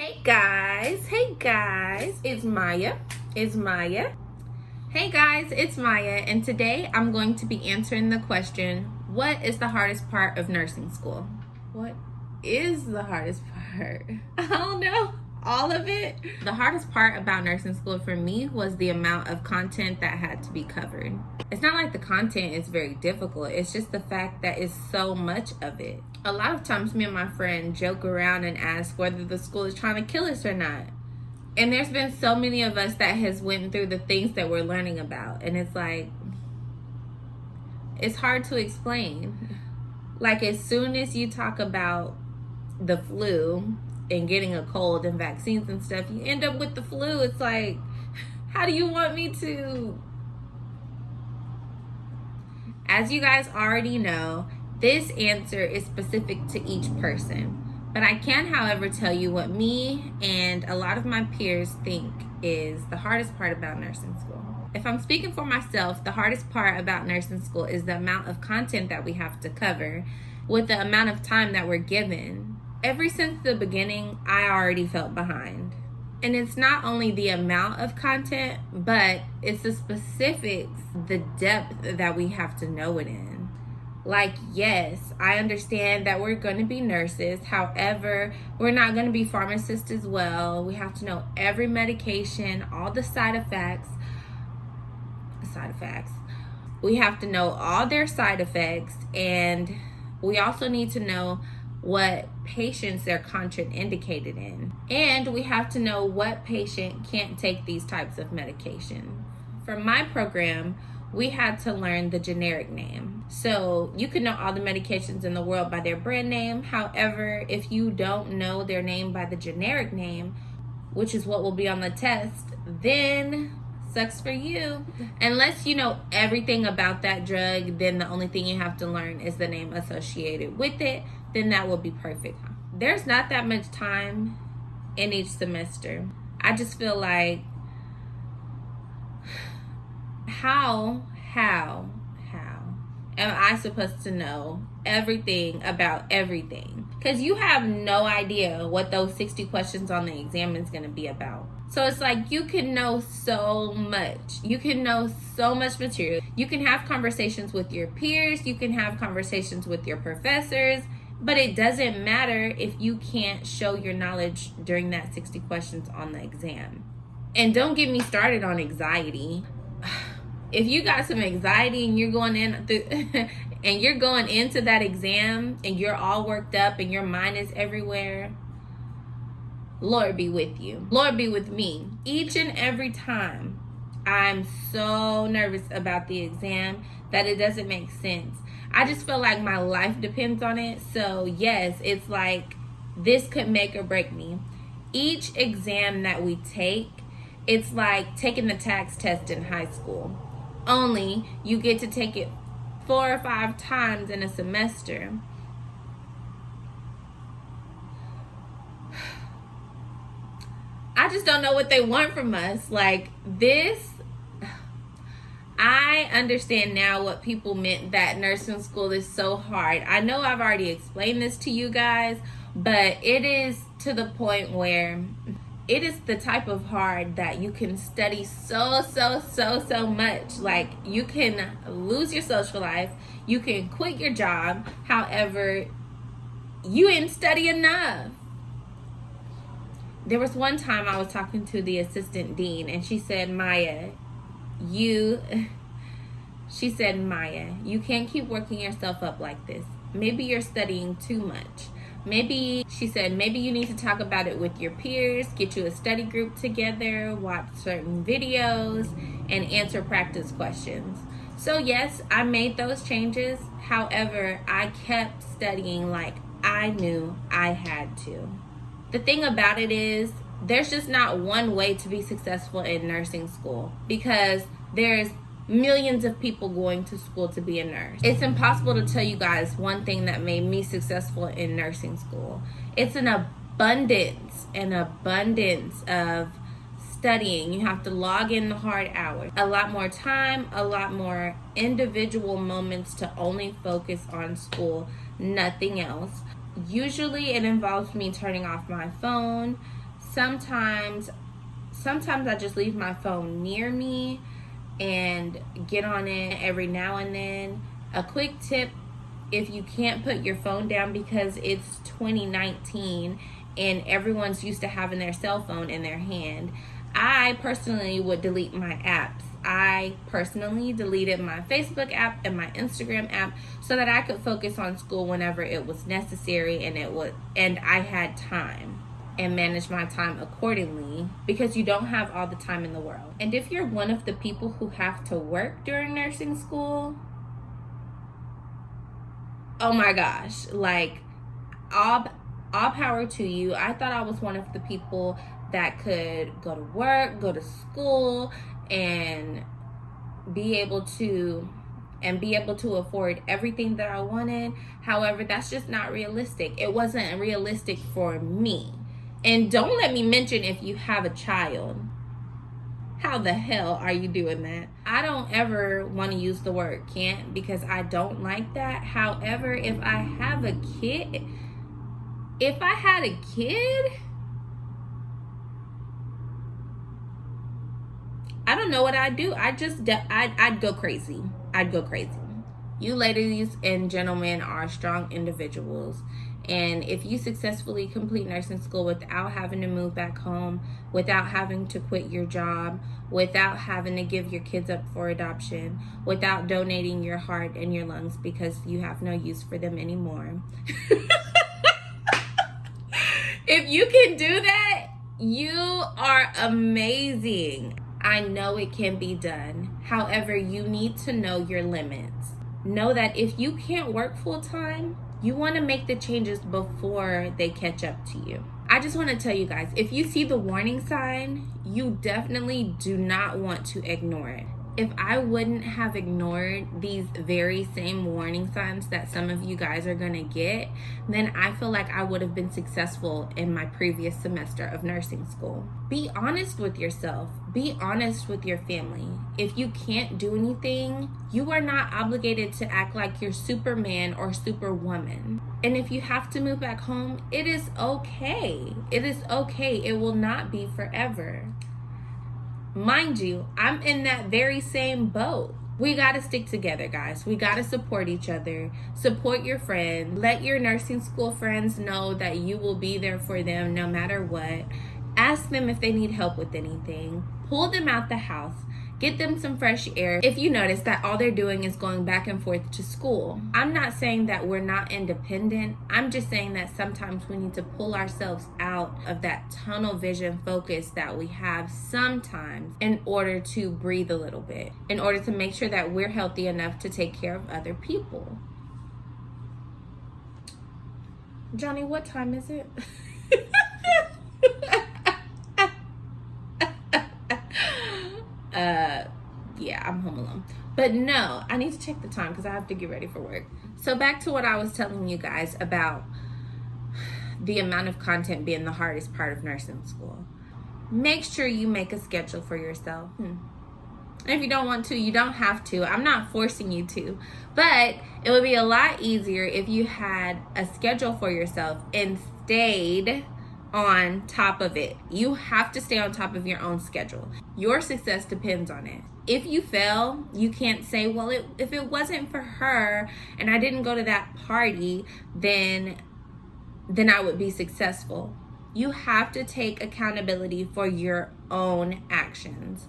Hey guys, it's Maya. Hey guys, it's Maya, and today I'm going to be answering the question, what is the hardest part of nursing school? What is the hardest part? I don't know. All of it. The hardest part about nursing school for me was the amount of content that had to be covered. It's not like the content is very difficult. It's just the fact that it's so much of it. A lot of times me and my friend joke around and ask whether the school is trying to kill us or not. And there's been so many of us that has went through the things that we're learning about. And it's like, it's hard to explain. Like as soon as you talk about the flu and getting a cold and vaccines and stuff, you end up with the flu. It's like, how do you want me to? As you guys already know, this answer is specific to each person. But I can, however, tell you what me and a lot of my peers think is the hardest part about nursing school. If I'm speaking for myself, the hardest part about nursing school is the amount of content that we have to cover with the amount of time that we're given. Ever since the beginning, I already felt behind. And it's not only the amount of content, but it's the specifics, the depth that we have to know it in. Like, yes, I understand that we're going to be nurses. However, we're not going to be pharmacists as well. We have to know every medication, all the side effects. We have to know all their side effects, and we also need to know what patients they're contraindicated in. And we have to know what patient can't take these types of medication. For my program, we had to learn the generic name. So you can know all the medications in the world by their brand name. However, if you don't know their name by the generic name, which is what will be on the test, then sucks for you. Unless you know everything about that drug, then the only thing you have to learn is the name associated with it. Then that will be perfect. There's not that much time in each semester. I just feel like, how am I supposed to know everything about everything? Because you have no idea what those 60 questions on the exam is going to be about. So it's like you can know so much. You can know so much material. You can have conversations with your peers. You can have conversations with your professors. But it doesn't matter if you can't show your knowledge during that 60 questions on the exam. And don't get me started on anxiety. If you got some anxiety and you're going into that exam and you're all worked up and your mind is everywhere, Lord be with you. Lord be with me. Each and every time I'm so nervous about the exam that it doesn't make sense. I just feel like my life depends on it. So yes, it's like this could make or break me. Each exam that we take, it's like taking the tax test in high school. Only you get to take it 4 or 5 times in a semester. I just don't know what they want from us. Like this, I understand now what people meant that nursing school is so hard. I know I've already explained this to you guys, but it is to the point where it is the type of hard that you can study so much. Like you can lose your social life, you can quit your job. However, you didn't study enough. There was one time I was talking to the assistant dean and she said, Maya, you can't keep working yourself up like this. Maybe you're studying too much. She said, maybe you need to talk about it with your peers, get you a study group together, watch certain videos, and answer practice questions. So yes, I made those changes. However, I kept studying like I knew I had to. The thing about it is, there's just not one way to be successful in nursing school because there's millions of people going to school to be a nurse. It's impossible to tell you guys one thing that made me successful in nursing school. It's an abundance of studying. You have to log in the hard hours. A lot more time, a lot more individual moments to only focus on school, nothing else. Usually it involves me turning off my phone, sometimes I just leave my phone near me and get on it every now and then. A quick tip: if you can't put your phone down because it's 2019 and everyone's used to having their cell phone in their hand, I personally would delete my apps. I personally deleted my Facebook app and my Instagram app so that I could focus on school whenever it was necessary and I had time, and manage my time accordingly, because you don't have all the time in the world. And if you're one of the people who have to work during nursing school, oh my gosh, like, all power to you. I thought I was one of the people that could go to work, go to school, and be able to afford everything that I wanted. However, that's just not realistic. It wasn't realistic for me. And don't let me mention if you have a child. How the hell are you doing that? I don't ever want to use the word can't, because I don't like that. However, if I had a kid, I don't know what I'd do. I'd go crazy. You ladies and gentlemen are strong individuals. And if you successfully complete nursing school without having to move back home, without having to quit your job, without having to give your kids up for adoption, without donating your heart and your lungs because you have no use for them anymore. If you can do that, you are amazing. I know it can be done. However, you need to know your limits. Know that if you can't work full time, you want to make the changes before they catch up to you. I just want to tell you guys, if you see the warning sign, you definitely do not want to ignore it. If I wouldn't have ignored these very same warning signs that some of you guys are going to get, then I feel like I would have been successful in my previous semester of nursing school. Be honest with yourself. Be honest with your family. If you can't do anything, you are not obligated to act like you're Superman or Superwoman. And if you have to move back home, it is okay. It is okay. It will not be forever. Mind you, I'm in that very same boat. We got to stick together, guys. We got to support each other. Support your friend. Let your nursing school friends know that you will be there for them no matter what. Ask them if they need help with anything. Pull them out the house. Get them some fresh air if you notice that all they're doing is going back and forth to school. I'm not saying that we're not independent. I'm just saying that sometimes we need to pull ourselves out of that tunnel vision focus that we have sometimes in order to breathe a little bit, in order to make sure that we're healthy enough to take care of other people. Johnny, what time is it? Yeah, I'm home alone. But no, I need to check the time because I have to get ready for work. So back to what I was telling you guys about the amount of content being the hardest part of nursing school. Make sure you make a schedule for yourself. And if you don't want to, you don't have to. I'm not forcing you to. But it would be a lot easier if you had a schedule for yourself and stayed on top of it. You have to stay on top of your own schedule. Your success depends on it. If you fail, you can't say, well, if it wasn't for her and I didn't go to that party, then I would be successful. You have to take accountability for your own actions.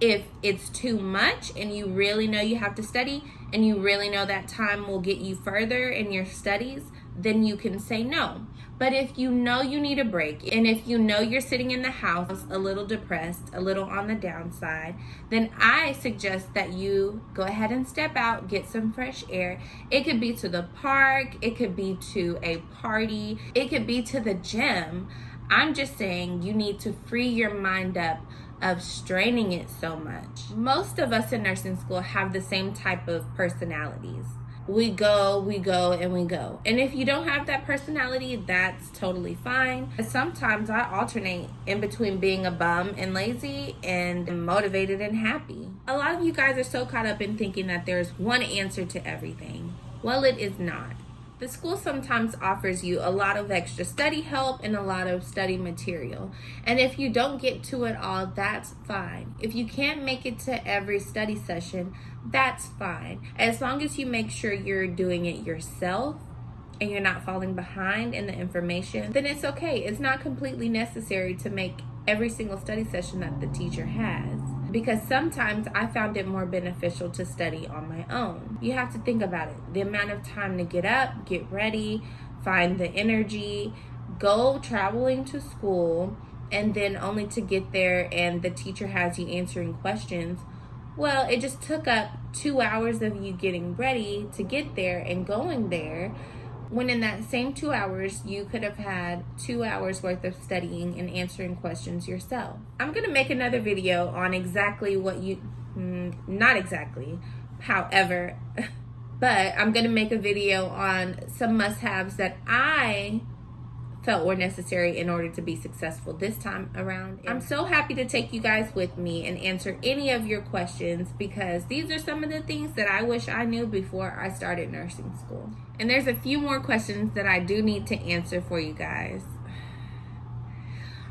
If it's too much and you really know you have to study and you really know that time will get you further in your studies, then you can say no. But if you know you need a break, and if you know you're sitting in the house a little depressed, a little on the downside, then I suggest that you go ahead and step out, get some fresh air. It could be to the park, it could be to a party, it could be to the gym. I'm just saying you need to free your mind up of straining it so much. Most of us in nursing school have the same type of personalities. We go, and we go. And if you don't have that personality, that's totally fine. Sometimes I alternate in between being a bum and lazy and motivated and happy. A lot of you guys are so caught up in thinking that there's one answer to everything. Well, it is not. The school sometimes offers you a lot of extra study help and a lot of study material. And if you don't get to it all, that's fine. If you can't make it to every study session, that's fine. As long as you make sure you're doing it yourself and you're not falling behind in the information, then it's okay. It's not completely necessary to make every single study session that the teacher has. Because sometimes I found it more beneficial to study on my own. You have to think about it. The amount of time to get up, get ready, find the energy, go traveling to school, and then only to get there and the teacher has you answering questions. Well, it just took up 2 hours of you getting ready to get there and going there, when in that same 2 hours, you could have had 2 hours worth of studying and answering questions yourself. I'm going to make another video on exactly what you, not exactly, however, but I'm going to make a video on some must-haves that I felt were necessary in order to be successful this time around. I'm so happy to take you guys with me and answer any of your questions, because these are some of the things that I wish I knew before I started nursing school. And there's a few more questions that I do need to answer for you guys.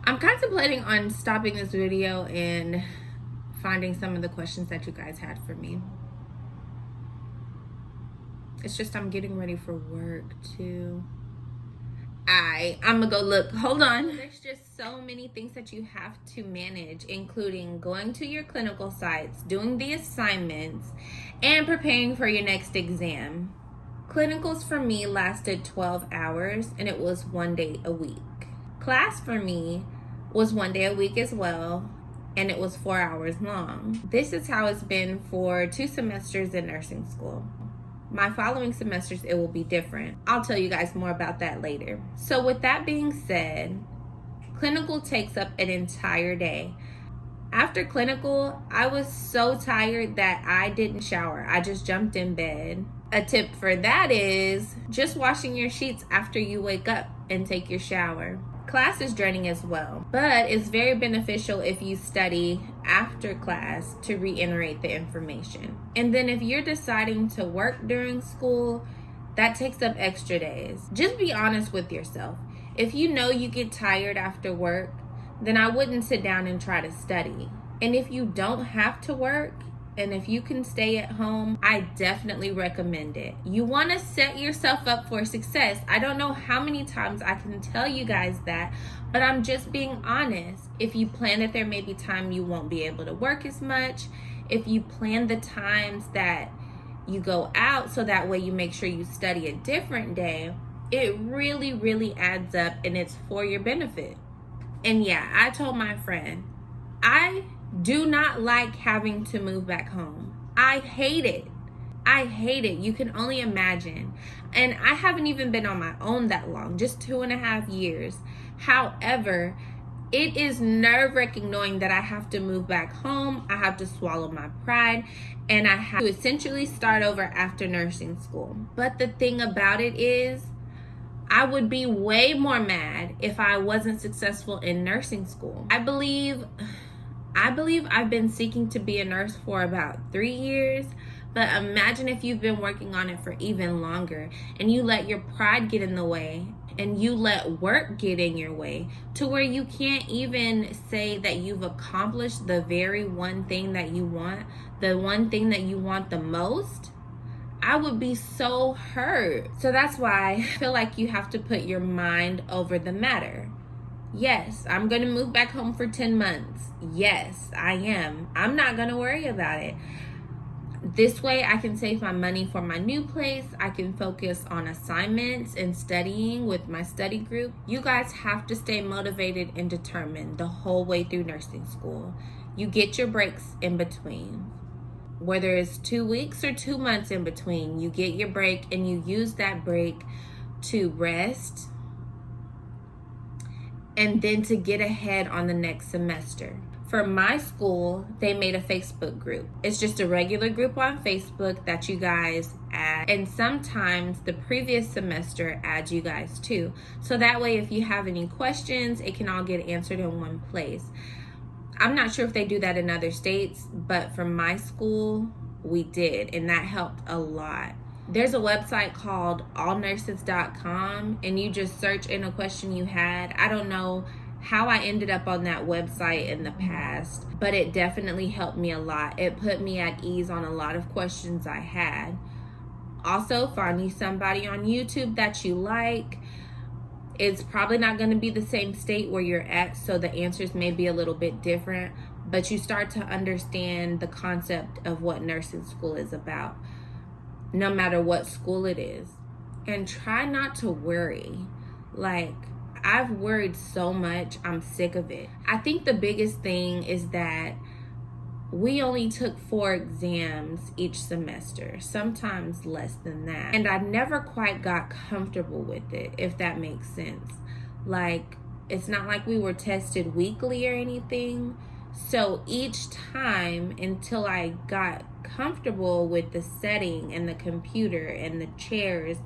I'm contemplating on stopping this video and finding some of the questions that you guys had for me. It's just I'm getting ready for work too. I'm gonna go look. Hold on. There's just so many things that you have to manage, including going to your clinical sites, doing the assignments, and preparing for your next exam. Clinicals for me lasted 12 hours, and it was 1 day a week. Class for me was 1 day a week as well, and it was 4 hours long. This is how it's been for 2 semesters in nursing school. My following semesters, it will be different. I'll tell you guys more about that later. So with that being said, clinical takes up an entire day. After clinical, I was so tired that I didn't shower. I just jumped in bed. A tip for that is just washing your sheets after you wake up and take your shower. Class is draining as well, but it's very beneficial if you study after class to reiterate the information. And then if you're deciding to work during school, that takes up extra days. Just be honest with yourself. If you know you get tired after work, then I wouldn't sit down and try to study. And if you don't have to work, and if you can stay at home, I definitely recommend it. You want to set yourself up for success. I don't know how many times I can tell you guys that, but I'm just being honest. If you plan that there may be time you won't be able to work as much, if you plan the times that you go out so that way you make sure you study a different day, it really, really adds up and it's for your benefit. And yeah, I told my friend, I do not like having to move back home. I hate it. I hate it. You can only imagine. And I haven't even been on my own that long, just 2.5 years. However, it is nerve-wracking knowing that I have to move back home. I have to swallow my pride, and I have to essentially start over after nursing school. But the thing about it is, I would be way more mad if I wasn't successful in nursing school. I believe I've been seeking to be a nurse for about 3 years, but imagine if you've been working on it for even longer and you let your pride get in the way and you let work get in your way to where you can't even say that you've accomplished the very one thing that you want, the one thing that you want the most. I would be so hurt. So that's why I feel like you have to put your mind over the matter. Yes, I'm going to move back home for 10 months. Yes, I am. I'm not going to worry about it. This way I can save my money for my new place. I can focus on assignments and studying with my study group. You guys have to stay motivated and determined the whole way through nursing school. You get your breaks in between. Whether it's 2 weeks or 2 months in between, you get your break and you use that break to rest and then to get ahead on the next semester. For my school, they made a Facebook group. It's just a regular group on Facebook that you guys add. And sometimes the previous semester adds you guys too. So that way, if you have any questions, it can all get answered in one place. I'm not sure if they do that in other states, but for my school, we did. And that helped a lot. There's a website called allnurses.com, and you just search in a question you had. I don't know how I ended up on that website in the past, but it definitely helped me a lot. It put me at ease on a lot of questions I had. Also, finding somebody on YouTube that you like. It's probably not going to be the same state where you're at, so the answers may be a little bit different, but you start to understand the concept of what nursing school is about, no matter what school it is. And try not to worry. Like, I've worried so much, I'm sick of it. I think the biggest thing is that we only took 4 exams each semester, sometimes less than that. And I never quite got comfortable with it, if that makes sense. Like, it's not like we were tested weekly or anything. So each time, until I got comfortable with the setting and the computer and the chairs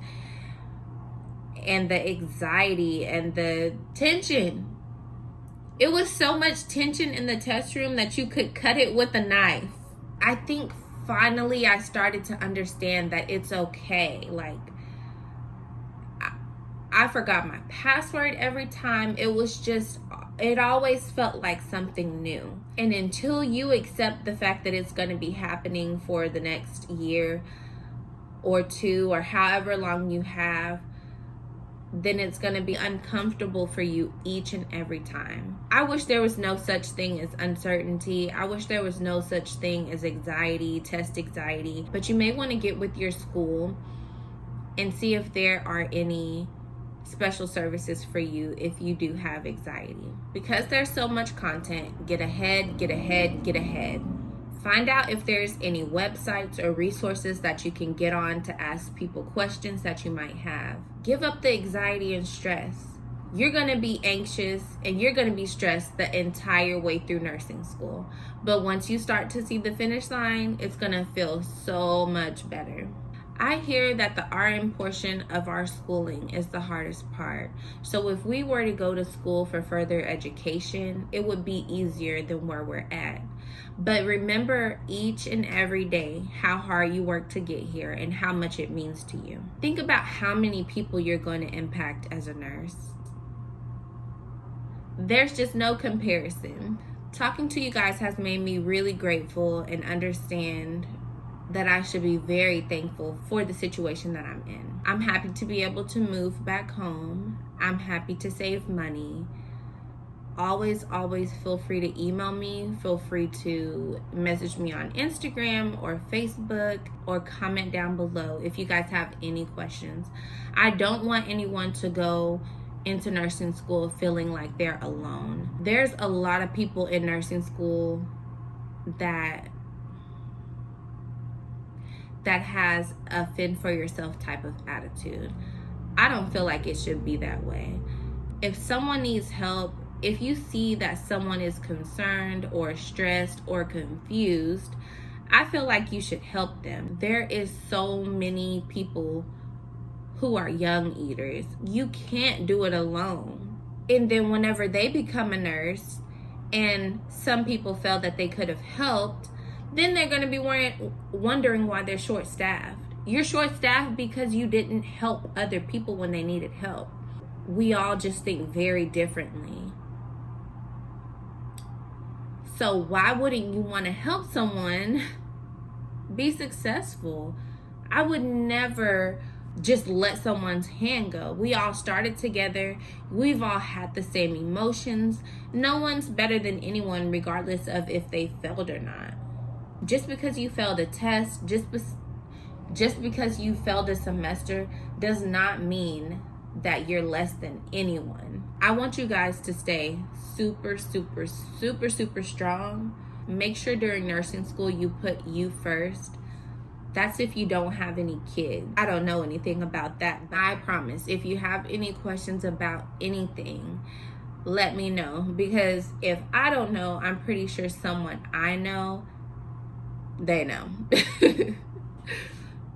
and the anxiety and the tension. It was so much tension in the test room that you could cut it with a knife. I think finally I started to understand that it's okay. Like, I forgot my password every time. It always felt like something new. And until you accept the fact that it's going to be happening for the next year or 2 or however long you have, then it's going to be uncomfortable for you each and every time. I wish there was no such thing as uncertainty. I wish there was no such thing as anxiety, test anxiety. But you may want to get with your school and see if there are any special services for you if you do have anxiety. Because there's so much content, get ahead, get ahead, get ahead. Find out if there's any websites or resources that you can get on to ask people questions that you might have. Give up the anxiety and stress. You're going to be anxious and you're going to be stressed the entire way through nursing school. But once you start to see the finish line, it's going to feel so much better. I hear that the RN portion of our schooling is the hardest part. So if we were to go to school for further education, it would be easier than where we're at. But remember each and every day how hard you work to get here and how much it means to you. Think about how many people you're going to impact as a nurse. There's just no comparison. Talking to you guys has made me really grateful and understand that I should be very thankful for the situation that I'm in. I'm happy to be able to move back home. I'm happy to save money. Always feel free to email me. Feel free to message me on Instagram or Facebook or comment down below if you guys have any questions. I don't want anyone to go into nursing school feeling like they're alone. There's a lot of people in nursing school that has a fend for yourself type of attitude. I don't feel like it should be that way. If someone needs help, if you see that someone is concerned or stressed or confused, I feel like you should help them. There is so many people who are young eaters. You can't do it alone. And then whenever they become a nurse and some people felt that they could have helped, then they're going to be wondering why they're short-staffed. You're short-staffed because you didn't help other people when they needed help. We all just think very differently. So why wouldn't you want to help someone be successful? I would never just let someone's hand go. We all started together. We've all had the same emotions. No one's better than anyone regardless of if they failed or not. Just because you failed a test, just because you failed a semester does not mean that you're less than anyone. I want you guys to stay super strong. Make sure during nursing school you put you first. That's if you don't have any kids. I don't know anything about that, but I promise if you have any questions about anything, let me know. Because if I don't know, I'm pretty sure someone I know, they know.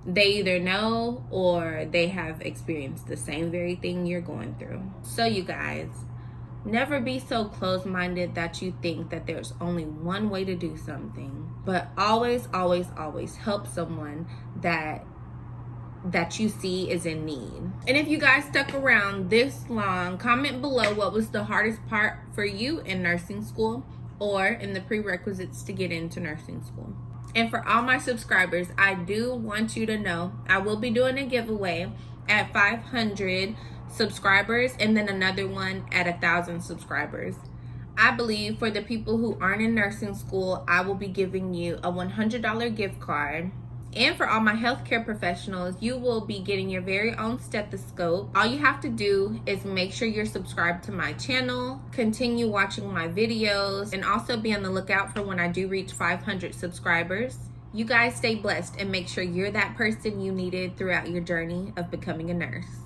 They either know or they have experienced the same very thing you're going through. So you guys, never be so close-minded that you think that there's only one way to do something. But always help someone that that you see is in need. And if you guys stuck around this long, comment below what was the hardest part for you in nursing school or in the prerequisites to get into nursing school. And for all my subscribers, I do want you to know I will be doing a giveaway at 500 subscribers and then another one at 1,000 subscribers. I believe for the people who aren't in nursing school, I will be giving you a $100 gift card. And for all my healthcare professionals, you will be getting your very own stethoscope. All you have to do is make sure you're subscribed to my channel, continue watching my videos, and also be on the lookout for when I do reach 500 subscribers. You guys stay blessed and make sure you're that person you needed throughout your journey of becoming a nurse.